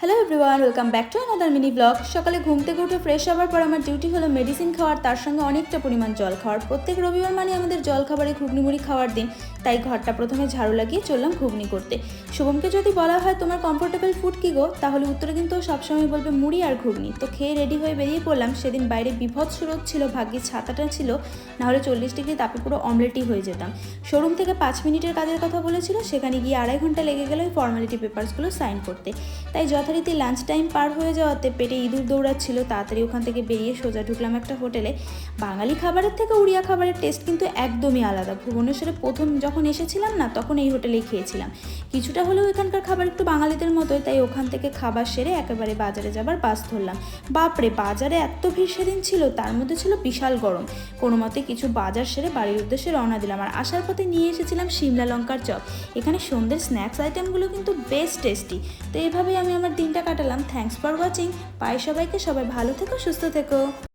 Hello everyone, welcome back to another mini blog. সকালে ঘুম থেকে উঠে ফ্রেশ হওয়ার পর আমার ডিউটি হলো মেডিসিন খাওয়ার, তার সঙ্গে অনেকটা পরিমাণ জল খাওয়ার। প্রত্যেক রবিবার মানে আমাদের জল খাবারে ঘুগনি মুড়ি খাওয়ার দিন, তাই ঘরটা প্রথমে ঝাড়ু লাগিয়ে চললাম ঘুগনি করতে। শুভমকে যদি বলা হয় তোমার কমফোর্টেবল ফুড কী গো, তাহলে উত্তরে কিন্তু সবসময় বলবে মুড়ি আর ঘুগনি। তো খেয়ে রেডি হয়ে বেরিয়ে পড়লাম। সেদিন বাইরে বিভৎস রোদ ছিল, ভাগ্যে ছাতাটা ছিল, নাহলে 40 ডিগ্রি তাপে পুরো অমলেটই হয়ে যেতাম। শোরুম থেকে 5 মিনিটের কাজের কথা বলেছিল, সেখানে গিয়ে 2.5 ঘন্টা লেগে গেল ফর্মালিটি পেপারসগুলো সাইন করতে। তাই যথারীতি লাঞ্চ টাইম পার হয়ে যাওয়াতে পেটে ইঁদুর দৌড়াচ্ছিল, তাড়াতাড়ি ওখান থেকে বেরিয়ে সোজা ঢুকলাম একটা হোটেলে। বাঙালি খাবারের থেকে উড়িয়া খাবারের টেস্ট কিন্তু একদমই আলাদা। ভুবনেশ্বরে প্রথম যখন এসেছিলাম না, তখন এই হোটেলেই খেয়েছিলাম। কিছুটা হলেও এখানকার খাবার একটু বাঙালিদের মতোই, তাই ওখান থেকে খাবার সেরে একেবারে বাজারে যাবার বাস ধরলাম। বাপরে, বাজারে এত ভিড় সেদিন ছিল, তার মধ্যে ছিল বিশাল গরম। কোনো মতে কিছু বাজার সেরে বাড়ির উদ্দেশ্যে রওনা দিলাম। আর আসার পথে নিয়ে এসেছিলাম শিমলা লঙ্কার চপ। এখানে সন্ধ্যের স্ন্যাক্স আইটেমগুলো কিন্তু বেশ টেস্টি। তো এইভাবেই আমি আমার দিনটা কাটালাম। Thanks for watching. বাই সবাইকে, সবাই ভালো থেকো, সুস্থ থেকো।